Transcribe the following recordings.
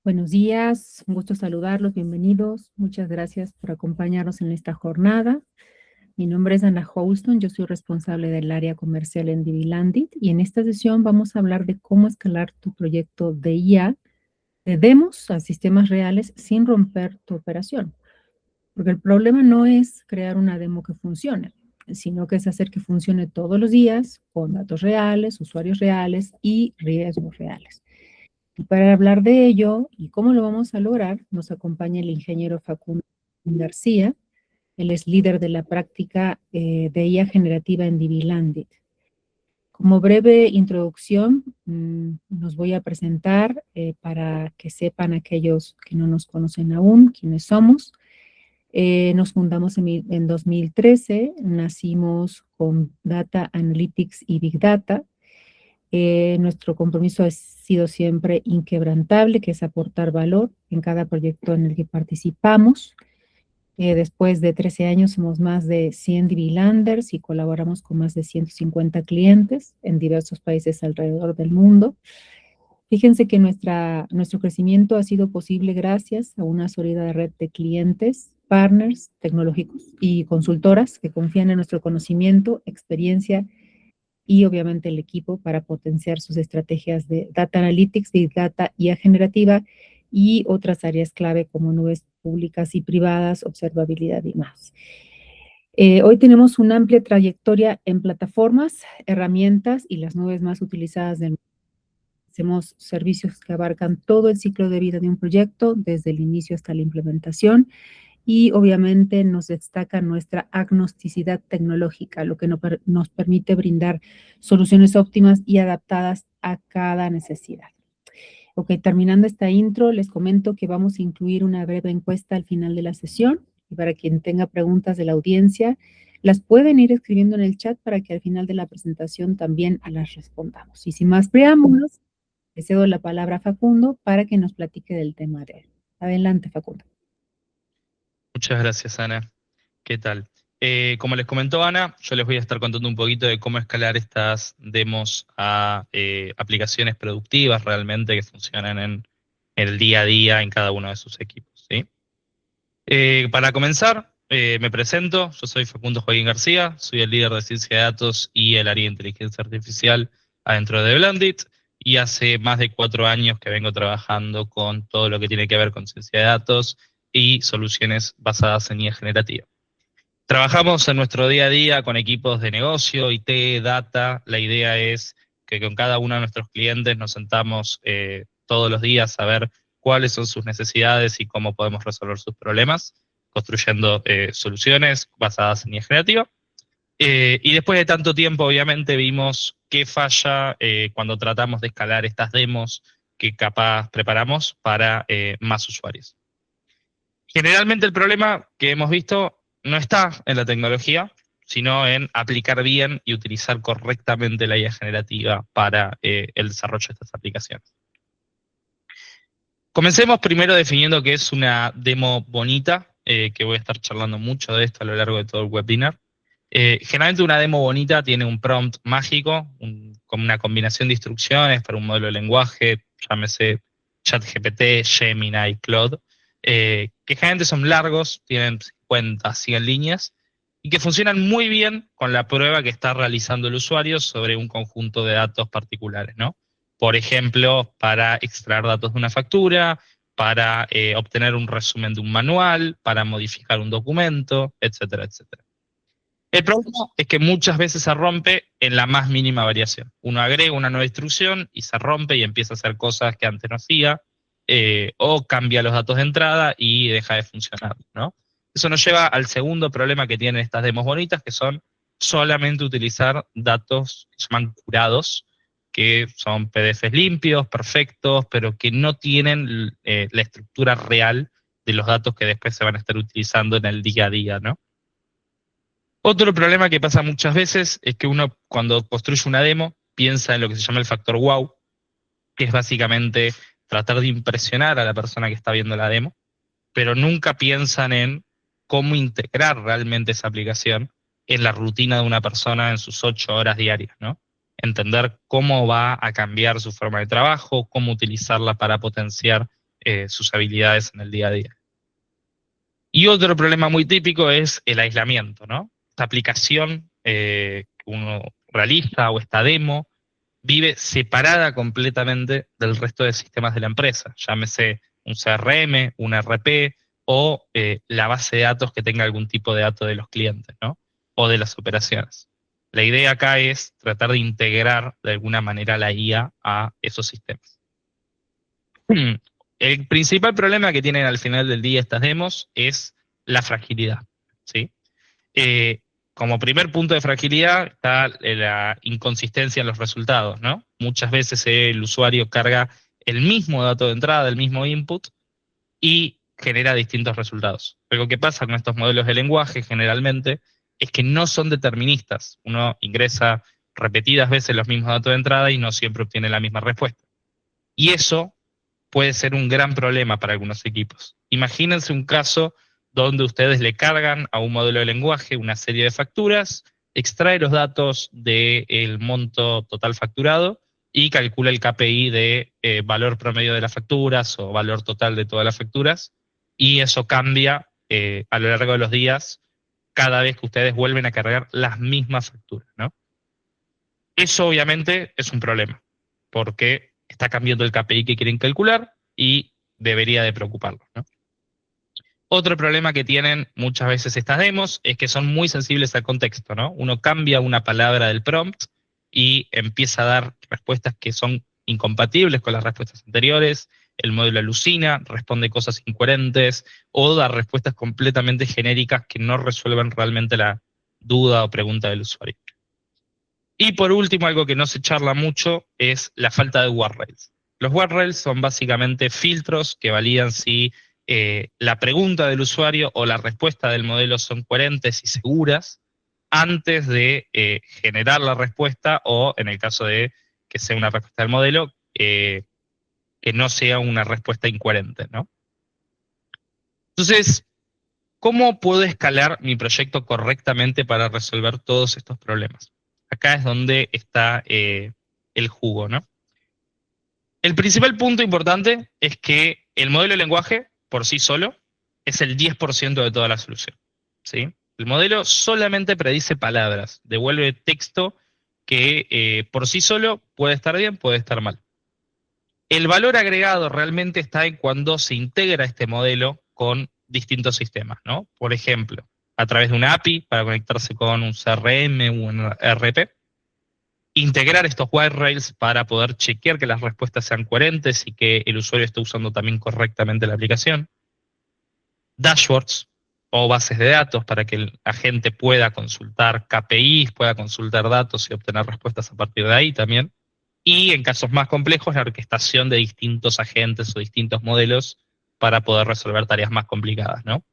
Buenos días, un gusto saludarlos, bienvenidos. Muchas gracias por acompañarnos en esta jornada. Mi nombre es Ana Houston, yo soy responsable del área comercial en Divilandit y en esta sesión vamos a hablar de cómo escalar tu proyecto de IA de demos a sistemas reales sin romper tu operación. Porque el problema no es crear una demo que funcione, sino que es hacer que funcione todos los días con datos reales, usuarios reales y riesgos reales. Y para hablar de ello y cómo lo vamos a lograr, nos acompaña el ingeniero Facundo García. Él es líder de la práctica de IA generativa en Divilandit. Como breve introducción, nos voy a presentar para que sepan aquellos que no nos conocen aún quiénes somos. Nos fundamos en 2013, nacimos con Data Analytics y Big Data. Nuestro compromiso ha sido siempre inquebrantable, que es aportar valor en cada proyecto en el que participamos. Después de 13 años somos más de 100 DiviLanders y colaboramos con más de 150 clientes en diversos países alrededor del mundo. Fíjense que nuestro crecimiento ha sido posible gracias a una sólida red de clientes, partners tecnológicos y consultoras que confían en nuestro conocimiento, experiencia y obviamente el equipo para potenciar sus estrategias de Data Analytics, Big Data, IA generativa y otras áreas clave como nubes públicas y privadas, observabilidad y más. Hoy tenemos una amplia trayectoria en plataformas, herramientas y las nubes más utilizadas del mundo. Hacemos servicios que abarcan todo el ciclo de vida de un proyecto, desde el inicio hasta la implementación, y obviamente nos destaca nuestra agnosticidad tecnológica, lo que nos permite brindar soluciones óptimas y adaptadas a cada necesidad. Ok, terminando esta intro, les comento que vamos a incluir una breve encuesta al final de la sesión y para quien tenga preguntas de la audiencia, las pueden ir escribiendo en el chat para que al final de la presentación también las respondamos. Y sin más preámbulos, le cedo la palabra a Facundo para que nos platique del tema de él. Adelante, Facundo. Muchas gracias, Ana. ¿Qué tal? Como les comentó Ana, yo les voy a estar contando un poquito de cómo escalar estas demos a aplicaciones productivas realmente que funcionan en el día a día en cada uno de sus equipos, ¿sí? Para comenzar, me presento. Yo soy Facundo Joaquín García, soy el líder de ciencia de datos y el área de inteligencia artificial adentro de Blendit, y hace más de 4 años que vengo trabajando con todo lo que tiene que ver con ciencia de datos y soluciones basadas en IA generativa. Trabajamos en nuestro día a día con equipos de negocio, IT, data. La idea es que con cada uno de nuestros clientes nos sentamos todos los días a ver cuáles son sus necesidades y cómo podemos resolver sus problemas, construyendo soluciones basadas en IA generativa. Y después de tanto tiempo, obviamente, vimos qué falla cuando tratamos de escalar estas demos que capaz preparamos para más usuarios. Generalmente el problema que hemos visto no está en la tecnología, sino en aplicar bien y utilizar correctamente la IA generativa para el desarrollo de estas aplicaciones. Comencemos primero definiendo qué es una demo bonita, que voy a estar charlando mucho de esto a lo largo de todo el webinar. Generalmente una demo bonita tiene un prompt mágico, con una combinación de instrucciones para un modelo de lenguaje, llámese ChatGPT, Gemini, Claude, que generalmente son largos, tienen 50, 100 líneas, y que funcionan muy bien con la prueba que está realizando el usuario sobre un conjunto de datos particulares, ¿no? Por ejemplo, para extraer datos de una factura, para obtener un resumen de un manual, para modificar un documento, etcétera, etcétera. El problema es que muchas veces se rompe en la más mínima variación. Uno agrega una nueva instrucción y se rompe y empieza a hacer cosas que antes no hacía, o cambia los datos de entrada y deja de funcionar, ¿no? Eso nos lleva al segundo problema que tienen estas demos bonitas, que son solamente utilizar datos que se llaman curados, que son PDFs limpios, perfectos, pero que no tienen la estructura real de los datos que después se van a estar utilizando en el día a día, ¿no? Otro problema que pasa muchas veces es que uno, cuando construye una demo, piensa en lo que se llama el factor wow, que es básicamente tratar de impresionar a la persona que está viendo la demo, pero nunca piensan en cómo integrar realmente esa aplicación en la rutina de una persona en sus 8 horas diarias, ¿no? Entender cómo va a cambiar su forma de trabajo, cómo utilizarla para potenciar sus habilidades en el día a día. Y otro problema muy típico es el aislamiento, ¿no? Esta aplicación que uno realiza o esta demo vive separada completamente del resto de sistemas de la empresa, llámese un CRM, un RP o la base de datos que tenga algún tipo de dato de los clientes, ¿no? O de las operaciones. La idea acá es tratar de integrar de alguna manera la IA a esos sistemas. El principal problema que tienen al final del día estas demos es la fragilidad, ¿sí? Como primer punto de fragilidad está la inconsistencia en los resultados, ¿no? Muchas veces el usuario carga el mismo dato de entrada, el mismo input, y genera distintos resultados. Algo que pasa con estos modelos de lenguaje generalmente es que no son deterministas. Uno ingresa repetidas veces los mismos datos de entrada y no siempre obtiene la misma respuesta. Y eso puede ser un gran problema para algunos equipos. Imagínense un caso donde ustedes le cargan a un modelo de lenguaje una serie de facturas, extrae los datos del monto total facturado y calcula el KPI de valor promedio de las facturas o valor total de todas las facturas, y eso cambia a lo largo de los días cada vez que ustedes vuelven a cargar las mismas facturas, ¿no? Eso obviamente es un problema, porque está cambiando el KPI que quieren calcular y debería de preocuparlos, ¿no? Otro problema que tienen muchas veces estas demos es que son muy sensibles al contexto, ¿no? Uno cambia una palabra del prompt y empieza a dar respuestas que son incompatibles con las respuestas anteriores, el modelo alucina, responde cosas incoherentes o da respuestas completamente genéricas que no resuelven realmente la duda o pregunta del usuario. Y por último, algo que no se charla mucho es la falta de guardrails. Los guardrails son básicamente filtros que validan si la pregunta del usuario o la respuesta del modelo son coherentes y seguras antes de generar la respuesta, o en el caso de que sea una respuesta del modelo, que no sea una respuesta incoherente, ¿no? Entonces, ¿cómo puedo escalar mi proyecto correctamente para resolver todos estos problemas? Acá es donde está el jugo, ¿no? El principal punto importante es que el modelo de lenguaje, por sí solo, es el 10% de toda la solución, ¿sí? El modelo solamente predice palabras, devuelve texto que por sí solo puede estar bien, puede estar mal. El valor agregado realmente está en cuando se integra este modelo con distintos sistemas, ¿no? Por ejemplo, a través de una API para conectarse con un CRM o un RP, integrar estos guardrails para poder chequear que las respuestas sean coherentes y que el usuario esté usando también correctamente la aplicación, dashboards o bases de datos para que el agente pueda consultar KPIs, pueda consultar datos y obtener respuestas a partir de ahí también. Y en casos más complejos, la orquestación de distintos agentes o distintos modelos para poder resolver tareas más complicadas, ¿no?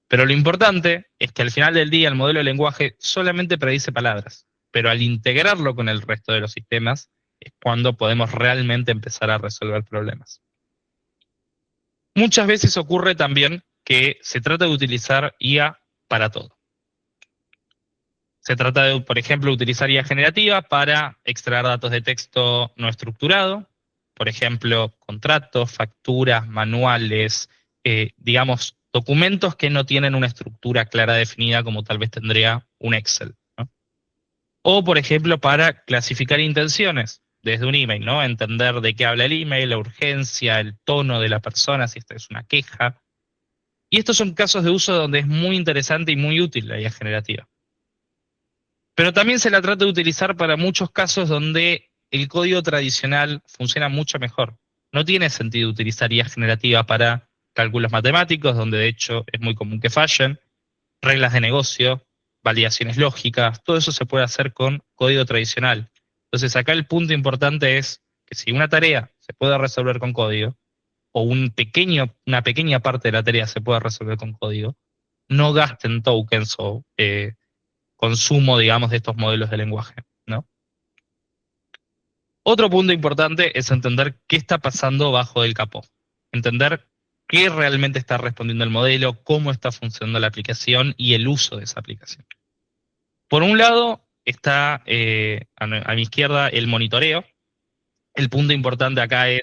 Pero lo importante es que al final del día el modelo de lenguaje solamente predice palabras, pero al integrarlo con el resto de los sistemas es cuando podemos realmente empezar a resolver problemas. Muchas veces ocurre también que se trata de utilizar IA para todo. Se trata de, por ejemplo, utilizar IA generativa para extraer datos de texto no estructurado, por ejemplo, contratos, facturas, manuales, digamos, documentos que no tienen una estructura clara definida como tal vez tendría un Excel, ¿no? O, por ejemplo, para clasificar intenciones desde un email, ¿no? Entender de qué habla el email, la urgencia, el tono de la persona, si esta es una queja. Y estos son casos de uso donde es muy interesante y muy útil la IA generativa. Pero también se la trata de utilizar para muchos casos donde el código tradicional funciona mucho mejor. No tiene sentido utilizar IA generativa para cálculos matemáticos, donde de hecho es muy común que fallen, reglas de negocio, validaciones lógicas, todo eso se puede hacer con código tradicional. Entonces acá el punto importante es que si una tarea se puede resolver con código, o una pequeña parte de la tarea se puede resolver con código, no gasten tokens o consumo, digamos, de estos modelos de lenguaje, ¿no? Otro punto importante es entender qué está pasando bajo el capó. Entender qué realmente está respondiendo el modelo, cómo está funcionando la aplicación y el uso de esa aplicación. Por un lado está a mi izquierda el monitoreo. El punto importante acá es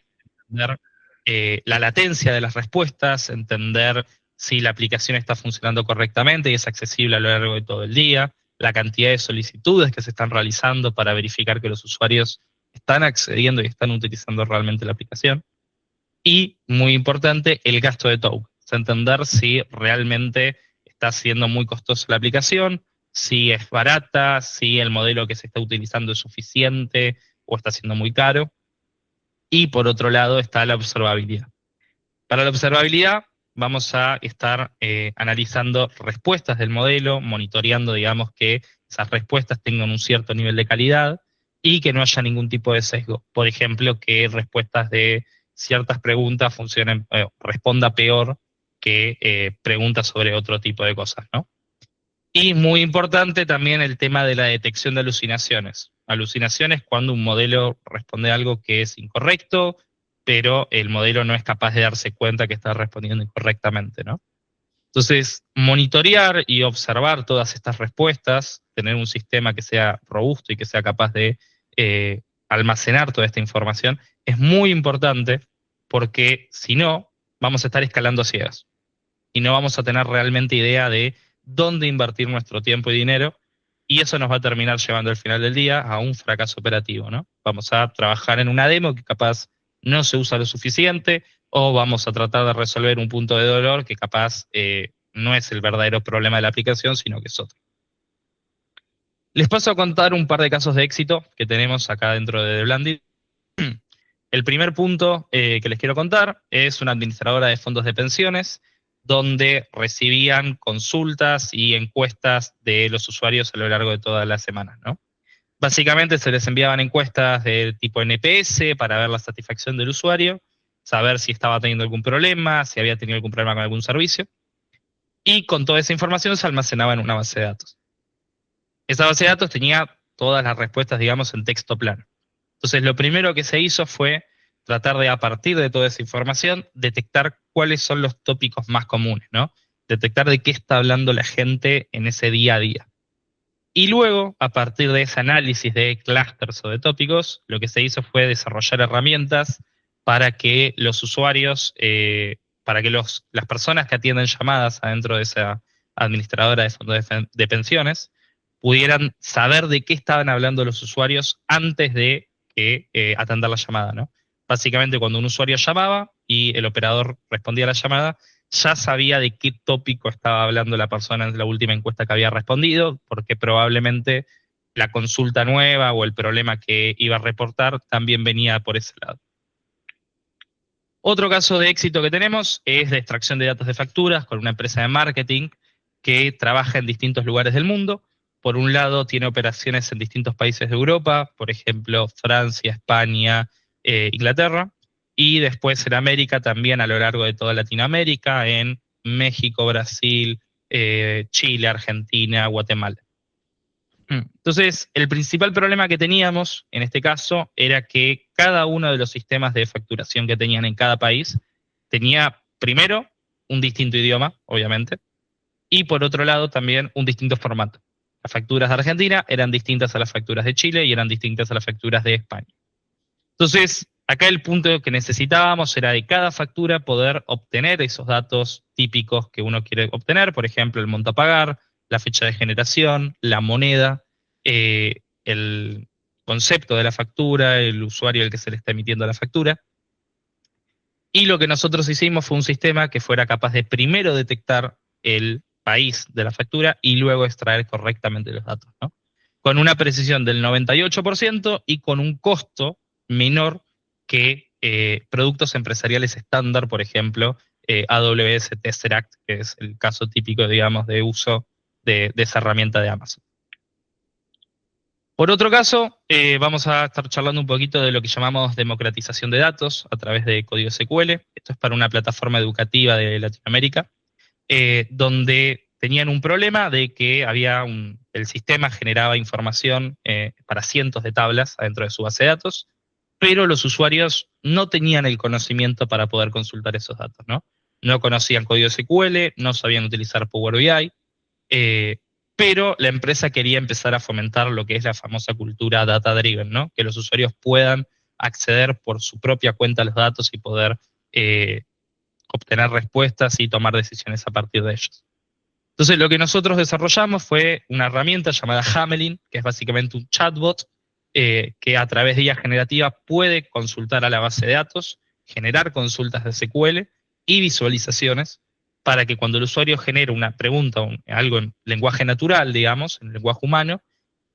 entender la latencia de las respuestas, entender si la aplicación está funcionando correctamente y es accesible a lo largo de todo el día, la cantidad de solicitudes que se están realizando para verificar que los usuarios están accediendo y están utilizando realmente la aplicación. Y, muy importante, el gasto de tokens. Entender si realmente está siendo muy costosa la aplicación, si es barata, si el modelo que se está utilizando es suficiente o está siendo muy caro. Y por otro lado está la observabilidad. Para la observabilidad vamos a estar analizando respuestas del modelo, monitoreando, digamos, que esas respuestas tengan un cierto nivel de calidad y que no haya ningún tipo de sesgo. Por ejemplo, que respuestas de ciertas preguntas responda peor que preguntas sobre otro tipo de cosas, ¿no? Y muy importante también el tema de la detección de alucinaciones. Alucinaciones cuando un modelo responde algo que es incorrecto, pero el modelo no es capaz de darse cuenta que está respondiendo incorrectamente, ¿no? Entonces, monitorear y observar todas estas respuestas, tener un sistema que sea robusto y que sea capaz de almacenar toda esta información, es muy importante porque si no, vamos a estar escalando a ciegas y no vamos a tener realmente idea de dónde invertir nuestro tiempo y dinero, y eso nos va a terminar llevando al final del día a un fracaso operativo, ¿no? Vamos a trabajar en una demo que capaz no se usa lo suficiente, o vamos a tratar de resolver un punto de dolor que capaz no es el verdadero problema de la aplicación, sino que es otro. Les paso a contar un par de casos de éxito que tenemos acá dentro de The Blandit. El primer punto que les quiero contar es una administradora de fondos de pensiones donde recibían consultas y encuestas de los usuarios a lo largo de todas las semanas, ¿no? Básicamente se les enviaban encuestas de tipo NPS para ver la satisfacción del usuario, saber si estaba teniendo algún problema, si había tenido algún problema con algún servicio, y con toda esa información se almacenaba en una base de datos. Esa base de datos tenía todas las respuestas, digamos, en texto plano. Entonces, lo primero que se hizo fue tratar de, a partir de toda esa información, detectar cuáles son los tópicos más comunes, ¿no? Detectar de qué está hablando la gente en ese día a día. Y luego, a partir de ese análisis de clústeres o de tópicos, lo que se hizo fue desarrollar herramientas para que los usuarios, para que las personas que atienden llamadas adentro de esa administradora de fondos de pensiones pudieran saber de qué estaban hablando los usuarios antes de atender la llamada, ¿no? Básicamente, cuando un usuario llamaba y el operador respondía a la llamada, ya sabía de qué tópico estaba hablando la persona en la última encuesta que había respondido, porque probablemente la consulta nueva o el problema que iba a reportar también venía por ese lado. Otro caso de éxito que tenemos es de extracción de datos de facturas con una empresa de marketing que trabaja en distintos lugares del mundo. Por un lado, tiene operaciones en distintos países de Europa, por ejemplo, Francia, España, Inglaterra, y después en América también a lo largo de toda Latinoamérica, en México, Brasil, Chile, Argentina, Guatemala. Entonces, el principal problema que teníamos en este caso era que cada uno de los sistemas de facturación que tenían en cada país tenía, primero, un distinto idioma, obviamente, y por otro lado también un distinto formato. Las facturas de Argentina eran distintas a las facturas de Chile y eran distintas a las facturas de España. Entonces, acá el punto que necesitábamos era de cada factura poder obtener esos datos típicos que uno quiere obtener, por ejemplo, el monto a pagar, la fecha de generación, la moneda, el concepto de la factura, el usuario al que se le está emitiendo la factura. Y lo que nosotros hicimos fue un sistema que fuera capaz de primero detectar el país de la factura y luego extraer correctamente los datos, ¿no? Con una precisión del 98% y con un costo menor que productos empresariales estándar, por ejemplo, AWS Tesseract, que es el caso típico, digamos, de uso de esa herramienta de Amazon. Por otro caso, vamos a estar charlando un poquito de lo que llamamos democratización de datos a través de código SQL. Esto es para una plataforma educativa de Latinoamérica, donde tenían un problema de que el sistema generaba información para cientos de tablas adentro de su base de datos, pero los usuarios no tenían el conocimiento para poder consultar esos datos, ¿no? No conocían código SQL, no sabían utilizar Power BI, pero la empresa quería empezar a fomentar lo que es la famosa cultura data-driven, ¿no? Que los usuarios puedan acceder por su propia cuenta a los datos y poder obtener respuestas y tomar decisiones a partir de ellos. Entonces, lo que nosotros desarrollamos fue una herramienta llamada Hamelin, que es básicamente un chatbot que a través de IA generativa puede consultar a la base de datos, generar consultas de SQL y visualizaciones para que cuando el usuario genere una pregunta o algo en lenguaje natural, digamos, en lenguaje humano,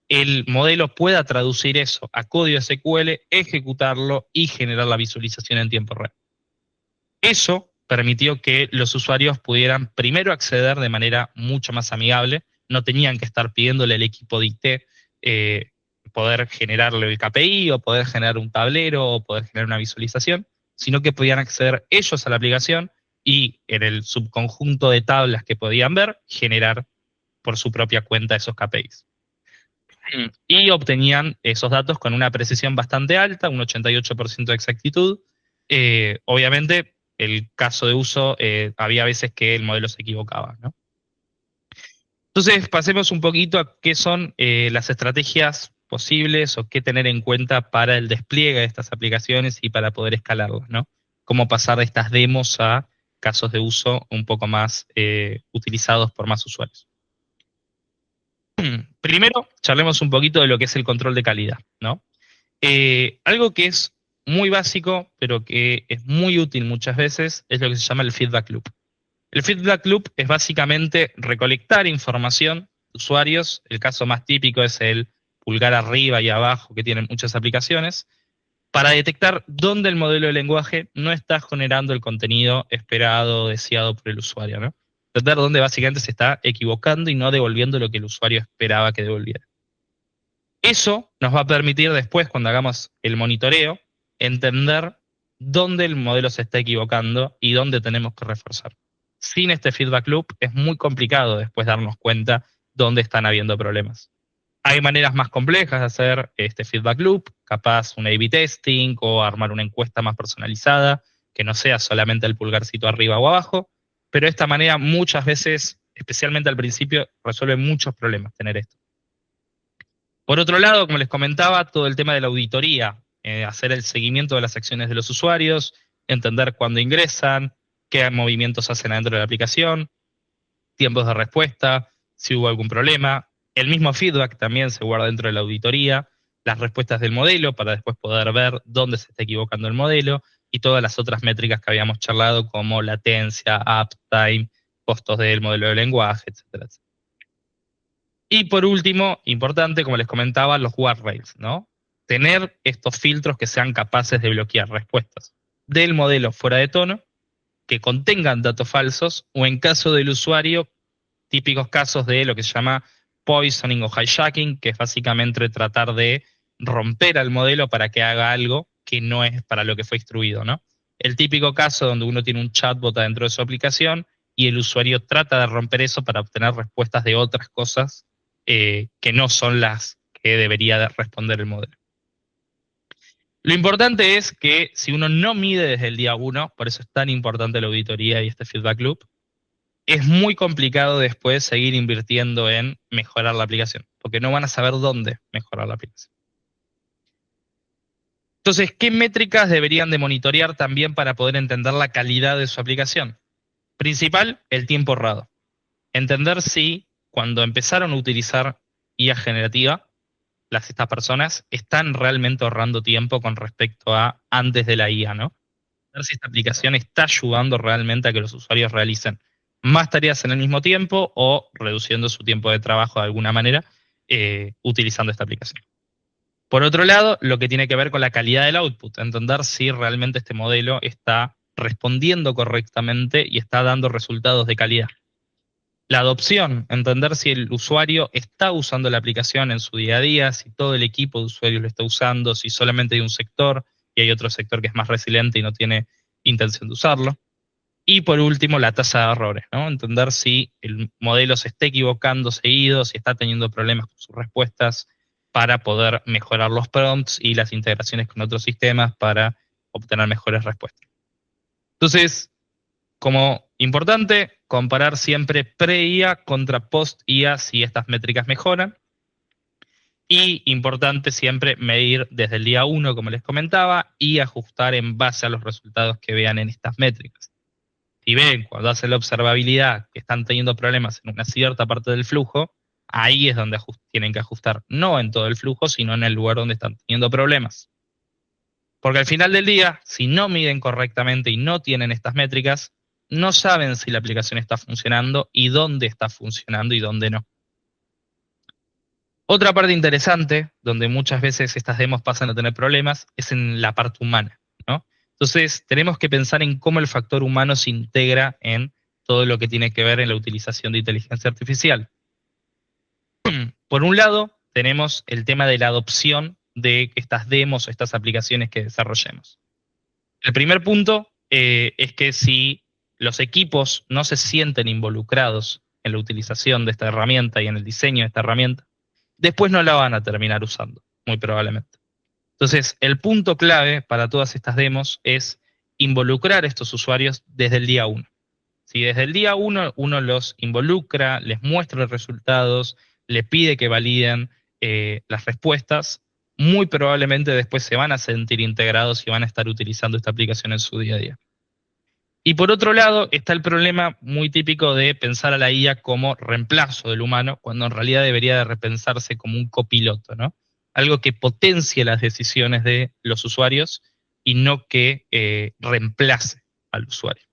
el modelo pueda traducir eso a código SQL, ejecutarlo y generar la visualización en tiempo real. Eso permitió que los usuarios pudieran primero acceder de manera mucho más amigable, no tenían que estar pidiéndole al equipo de IT poder generarle el KPI o poder generar un tablero o poder generar una visualización, sino que podían acceder ellos a la aplicación y en el subconjunto de tablas que podían ver, generar por su propia cuenta esos KPIs. Y obtenían esos datos con una precisión bastante alta, un 88% de exactitud. Obviamente, el caso de uso, había veces que el modelo se equivocaba, ¿no? Entonces, pasemos un poquito a qué son las estrategias posibles o qué tener en cuenta para el despliegue de estas aplicaciones y para poder escalarlas, ¿no? Cómo pasar de estas demos a casos de uso un poco más utilizados por más usuarios. Primero, charlemos un poquito de lo que es el control de calidad, ¿no? Algo que es muy básico, pero que es muy útil muchas veces, es lo que se llama el feedback loop. El feedback loop es básicamente recolectar información de usuarios. El caso más típico es el pulgar arriba y abajo que tienen muchas aplicaciones, para detectar dónde el modelo de lenguaje no está generando el contenido esperado, deseado por el usuario, ¿no? Entender dónde básicamente se está equivocando y no devolviendo lo que el usuario esperaba que devolviera. Eso nos va a permitir después, cuando hagamos el monitoreo, entender dónde el modelo se está equivocando y dónde tenemos que reforzar. Sin este feedback loop es muy complicado después darnos cuenta dónde están habiendo problemas. Hay maneras más complejas de hacer este feedback loop, capaz un A/B testing o armar una encuesta más personalizada, que no sea solamente el pulgarcito arriba o abajo, pero esta manera muchas veces, especialmente al principio, resuelve muchos problemas tener esto. Por otro lado, como les comentaba, todo el tema de la auditoría, hacer el seguimiento de las acciones de los usuarios, entender cuándo ingresan, qué movimientos hacen adentro de la aplicación, tiempos de respuesta, si hubo algún problema. El mismo feedback también se guarda dentro de la auditoría, las respuestas del modelo para después poder ver dónde se está equivocando el modelo y todas las otras métricas que habíamos charlado como latencia, uptime, costos del modelo de lenguaje, etcétera, etcétera. Y por último, importante, como les comentaba, los guardrails, ¿no? Tener estos filtros que sean capaces de bloquear respuestas del modelo fuera de tono, que contengan datos falsos, o en caso del usuario, típicos casos de lo que se llama poisoning o hijacking, que es básicamente tratar de romper al modelo para que haga algo que no es para lo que fue instruido, ¿no? El típico caso donde uno tiene un chatbot dentro de su aplicación y el usuario trata de romper eso para obtener respuestas de otras cosas que no son las que debería responder el modelo. Lo importante es que si uno no mide desde el día 1, por eso es tan importante la auditoría y este feedback loop, es muy complicado después seguir invirtiendo en mejorar la aplicación, porque no van a saber dónde mejorar la aplicación. Entonces, ¿qué métricas deberían de monitorear también para poder entender la calidad de su aplicación? Principal, el tiempo ahorrado. Entender si cuando empezaron a utilizar IA generativa, estas personas están realmente ahorrando tiempo con respecto a antes de la IA, ¿no? Ver si esta aplicación está ayudando realmente a que los usuarios realicen más tareas en el mismo tiempo o reduciendo su tiempo de trabajo de alguna manera utilizando esta aplicación. Por otro lado, lo que tiene que ver con la calidad del output, entender si realmente este modelo está respondiendo correctamente y está dando resultados de calidad. La adopción, entender si el usuario está usando la aplicación en su día a día, si todo el equipo de usuarios lo está usando, si solamente hay un sector y hay otro sector que es más resiliente y no tiene intención de usarlo. Y por último, la tasa de errores, ¿no? Entender si el modelo se está equivocando seguido, si está teniendo problemas con sus respuestas para poder mejorar los prompts y las integraciones con otros sistemas para obtener mejores respuestas. Entonces, como importante, comparar siempre pre-IA contra post-IA si estas métricas mejoran. Y importante siempre medir desde el día 1, como les comentaba, y ajustar en base a los resultados que vean en estas métricas. Si ven cuando hacen la observabilidad que están teniendo problemas en una cierta parte del flujo, ahí es donde tienen que ajustar, no en todo el flujo, sino en el lugar donde están teniendo problemas. Porque al final del día, si no miden correctamente y no tienen estas métricas, no saben si la aplicación está funcionando y dónde está funcionando y dónde no. Otra parte interesante, donde muchas veces estas demos pasan a tener problemas, es en la parte humana, ¿no? Entonces, tenemos que pensar en cómo el factor humano se integra en todo lo que tiene que ver en la utilización de inteligencia artificial. Por un lado, tenemos el tema de la adopción de estas demos o estas aplicaciones que desarrollemos. El primer punto es que si los equipos no se sienten involucrados en la utilización de esta herramienta y en el diseño de esta herramienta, después no la van a terminar usando, muy probablemente. Entonces, el punto clave para todas estas demos es involucrar a estos usuarios desde el día 1. Si desde el día 1 uno los involucra, les muestra los resultados, le pide que validen las respuestas, muy probablemente después se van a sentir integrados y van a estar utilizando esta aplicación en su día a día. Y por otro lado está el problema muy típico de pensar a la IA como reemplazo del humano, cuando en realidad debería de repensarse como un copiloto, ¿no? Algo que potencie las decisiones de los usuarios y no que reemplace al usuario.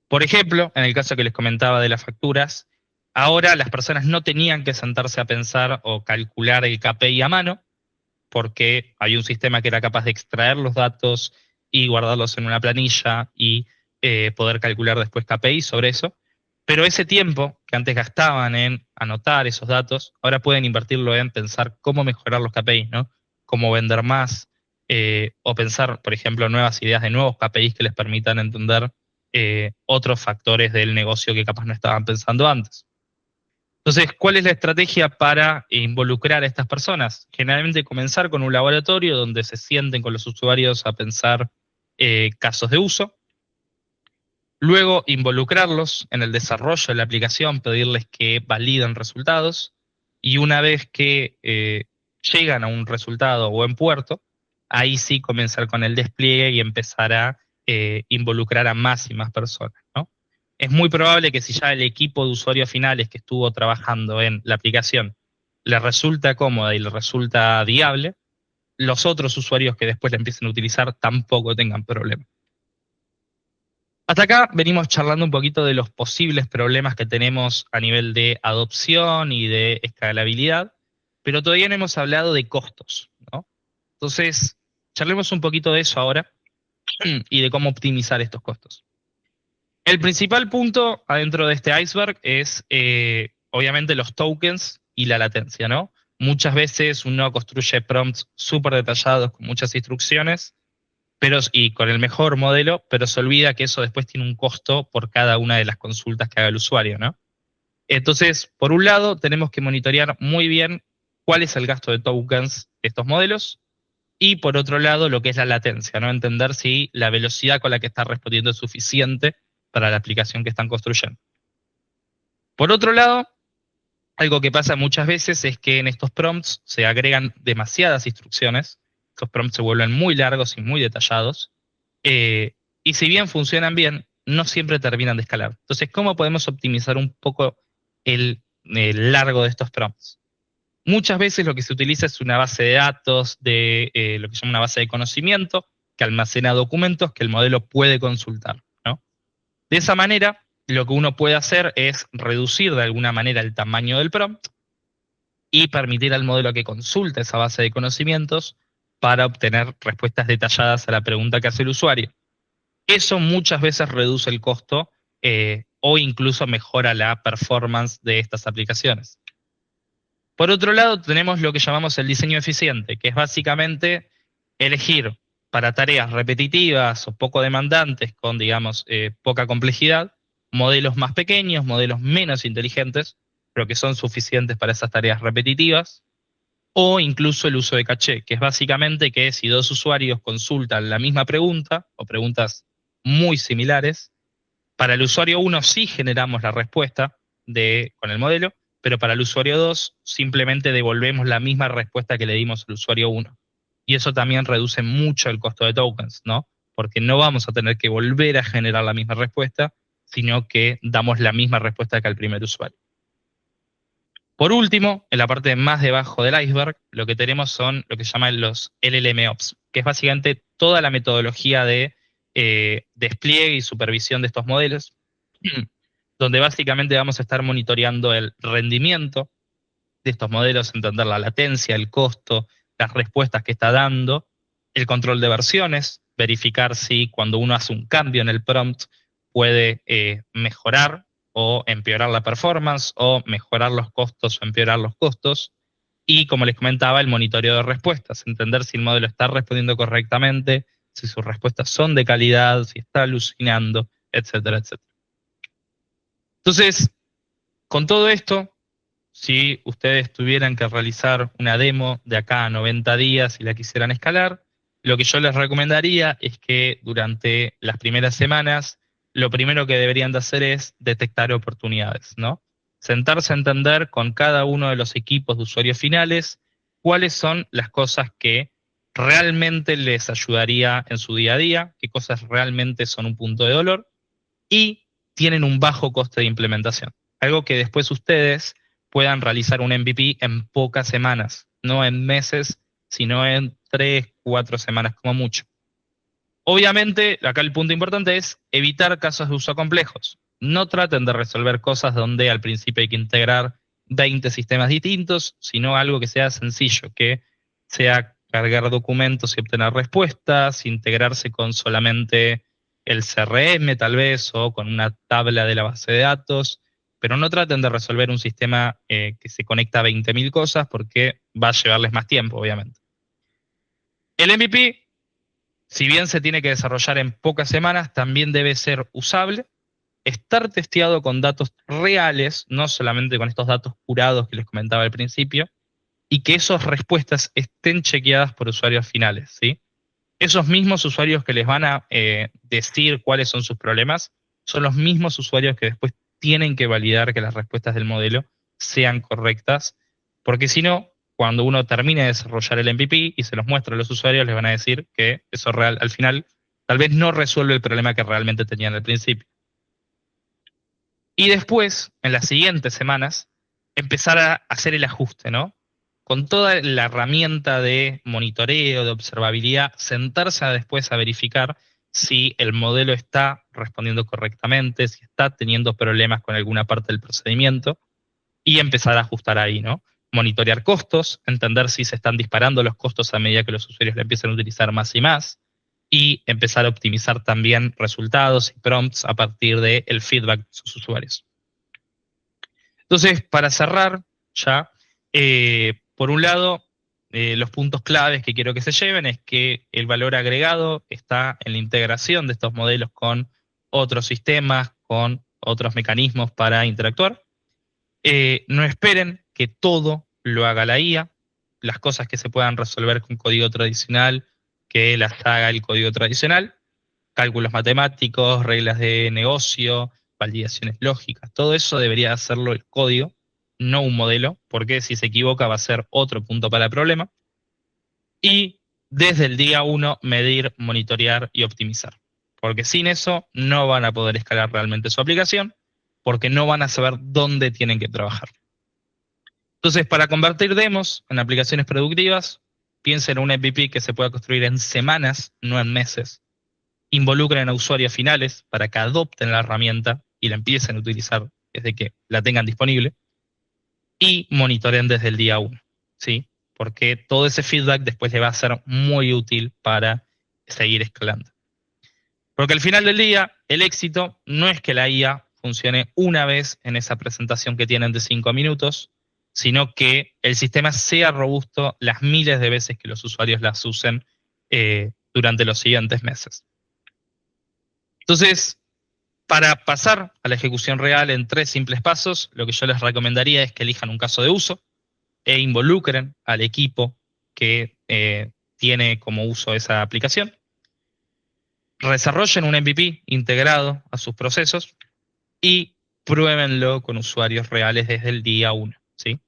Por ejemplo, en el caso que les comentaba de las facturas, ahora las personas no tenían que sentarse a pensar o calcular el KPI a mano, porque hay un sistema que era capaz de extraer los datos y guardarlos en una planilla y poder calcular después KPI sobre eso. Pero ese tiempo que antes gastaban en anotar esos datos, ahora pueden invertirlo en pensar cómo mejorar los KPIs, ¿no? Cómo vender más, o pensar, por ejemplo, nuevas ideas de nuevos KPIs que les permitan entender otros factores del negocio que capaz no estaban pensando antes. Entonces, ¿cuál es la estrategia para involucrar a estas personas? Generalmente comenzar con un laboratorio donde se sienten con los usuarios a pensar casos de uso. Luego, involucrarlos en el desarrollo de la aplicación, pedirles que validen resultados. Y una vez que llegan a un resultado o buen puerto, ahí sí comenzar con el despliegue y empezar a involucrar a más y más personas, ¿no? Es muy probable que si ya el equipo de usuarios finales que estuvo trabajando en la aplicación le resulta cómoda y le resulta viable, los otros usuarios que después la empiecen a utilizar tampoco tengan problema. Hasta acá venimos charlando un poquito de los posibles problemas que tenemos a nivel de adopción y de escalabilidad, pero todavía no hemos hablado de costos, ¿no? Entonces, charlemos un poquito de eso ahora y de cómo optimizar estos costos. El principal punto adentro de este iceberg es, obviamente, los tokens y la latencia, ¿no? Muchas veces uno construye prompts súper detallados con muchas instrucciones, y con el mejor modelo, pero se olvida que eso después tiene un costo por cada una de las consultas que haga el usuario, ¿no? Entonces, por un lado, tenemos que monitorear muy bien cuál es el gasto de tokens de estos modelos, y por otro lado, lo que es la latencia, ¿no? Entender si la velocidad con la que está respondiendo es suficiente para la aplicación que están construyendo. Por otro lado, algo que pasa muchas veces es que en estos prompts se agregan demasiadas instrucciones, estos prompts se vuelven muy largos y muy detallados, y si bien funcionan bien, no siempre terminan de escalar. Entonces, ¿cómo podemos optimizar un poco el largo de estos prompts? Muchas veces lo que se utiliza es una base de datos, de lo que se llama una base de conocimiento, que almacena documentos que el modelo puede consultar, ¿no? De esa manera, lo que uno puede hacer es reducir de alguna manera el tamaño del prompt y permitir al modelo que consulte esa base de conocimientos para obtener respuestas detalladas a la pregunta que hace el usuario. Eso muchas veces reduce el costo o incluso mejora la performance de estas aplicaciones. Por otro lado, tenemos lo que llamamos el diseño eficiente, que es básicamente elegir para tareas repetitivas o poco demandantes con, digamos, poca complejidad, modelos más pequeños, modelos menos inteligentes, pero que son suficientes para esas tareas repetitivas, o incluso el uso de caché, que es básicamente que si dos usuarios consultan la misma pregunta o preguntas muy similares, para el usuario 1 sí generamos la respuesta con el modelo, pero para el usuario 2 simplemente devolvemos la misma respuesta que le dimos al usuario 1. Y eso también reduce mucho el costo de tokens, ¿no? Porque no vamos a tener que volver a generar la misma respuesta, sino que damos la misma respuesta que al primer usuario. Por último, en la parte más debajo del iceberg, lo que tenemos son lo que se llaman los LLMOps, que es básicamente toda la metodología de despliegue y supervisión de estos modelos, donde básicamente vamos a estar monitoreando el rendimiento de estos modelos, entender la latencia, el costo, las respuestas que está dando, el control de versiones, verificar si cuando uno hace un cambio en el prompt puede mejorar o empeorar la performance, o mejorar los costos o empeorar los costos. Y como les comentaba, el monitoreo de respuestas, entender si el modelo está respondiendo correctamente, si sus respuestas son de calidad, si está alucinando, etcétera, etcétera. Entonces, con todo esto, si ustedes tuvieran que realizar una demo de acá a 90 días y la quisieran escalar, lo que yo les recomendaría es que durante las primeras semanas, lo primero que deberían de hacer es detectar oportunidades, ¿no? Sentarse a entender con cada uno de los equipos de usuarios finales cuáles son las cosas que realmente les ayudaría en su día a día, qué cosas realmente son un punto de dolor y tienen un bajo coste de implementación. Algo que después ustedes puedan realizar un MVP en pocas semanas, no en meses, sino en 3, 4 semanas como mucho. Obviamente, acá el punto importante es evitar casos de uso complejos. No traten de resolver cosas donde al principio hay que integrar 20 sistemas distintos, sino algo que sea sencillo, que sea cargar documentos y obtener respuestas, integrarse con solamente el CRM tal vez, o con una tabla de la base de datos, pero no traten de resolver un sistema que se conecta a 20.000 cosas, porque va a llevarles más tiempo, obviamente. El MVP, si bien se tiene que desarrollar en pocas semanas, también debe ser usable, estar testeado con datos reales, no solamente con estos datos curados que les comentaba al principio, y que esas respuestas estén chequeadas por usuarios finales, ¿sí? Esos mismos usuarios que les van a decir cuáles son sus problemas, son los mismos usuarios que después tienen que validar que las respuestas del modelo sean correctas, porque si no, cuando uno termine de desarrollar el MVP y se los muestra a los usuarios, les van a decir que eso real, al final tal vez no resuelve el problema que realmente tenían al principio. Y después, en las siguientes semanas, empezar a hacer el ajuste, ¿no? Con toda la herramienta de monitoreo, de observabilidad, sentarse después a verificar si el modelo está respondiendo correctamente, si está teniendo problemas con alguna parte del procedimiento, y empezar a ajustar ahí, ¿no? Monitorear costos, entender si se están disparando los costos a medida que los usuarios la empiezan a utilizar más y más, y empezar a optimizar también resultados y prompts a partir del feedback de sus usuarios. Entonces, para cerrar ya, por un lado, los puntos claves que quiero que se lleven es que el valor agregado está en la integración de estos modelos con otros sistemas, con otros mecanismos para interactuar. No esperen que todo lo haga la IA, las cosas que se puedan resolver con código tradicional, que las haga el código tradicional, cálculos matemáticos, reglas de negocio, validaciones lógicas, todo eso debería hacerlo el código, no un modelo, porque si se equivoca va a ser otro punto para el problema. Y desde el día 1 medir, monitorear y optimizar, porque sin eso no van a poder escalar realmente su aplicación, porque no van a saber dónde tienen que trabajar. Entonces, para convertir demos en aplicaciones productivas, piensen en un MVP que se pueda construir en semanas, no en meses. Involucren a usuarios finales para que adopten la herramienta y la empiecen a utilizar desde que la tengan disponible. Y monitoren desde el día 1, ¿sí? Porque todo ese feedback después le va a ser muy útil para seguir escalando. Porque al final del día, el éxito no es que la IA funcione una vez en esa presentación que tienen de 5 minutos, sino que el sistema sea robusto las miles de veces que los usuarios las usen durante los siguientes meses. Entonces, para pasar a la ejecución real en 3 simples pasos, lo que yo les recomendaría es que elijan un caso de uso e involucren al equipo que tiene como uso esa aplicación. Desarrollen un MVP integrado a sus procesos y pruébenlo con usuarios reales desde el día 1, ¿sí?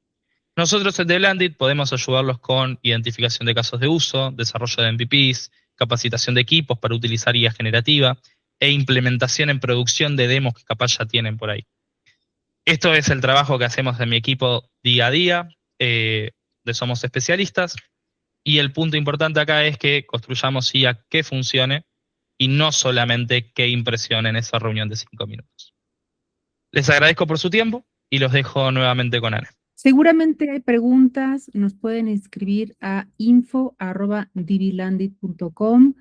Nosotros en Devilandit podemos ayudarlos con identificación de casos de uso, desarrollo de MVPs, capacitación de equipos para utilizar IA generativa e implementación en producción de demos que capaz ya tienen por ahí. Esto es el trabajo que hacemos de mi equipo día a día, de Somos Especialistas, y el punto importante acá es que construyamos IA que funcione y no solamente que impresione en esa reunión de 5 minutos. Les agradezco por su tiempo y los dejo nuevamente con Ana. Seguramente hay preguntas, nos pueden escribir a info@divilandit.com.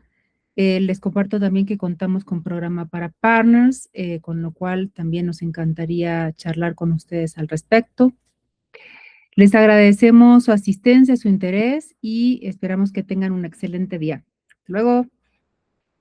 Les comparto también que contamos con programa para partners, con lo cual también nos encantaría charlar con ustedes al respecto. Les agradecemos su asistencia, su interés y esperamos que tengan un excelente día. Hasta luego.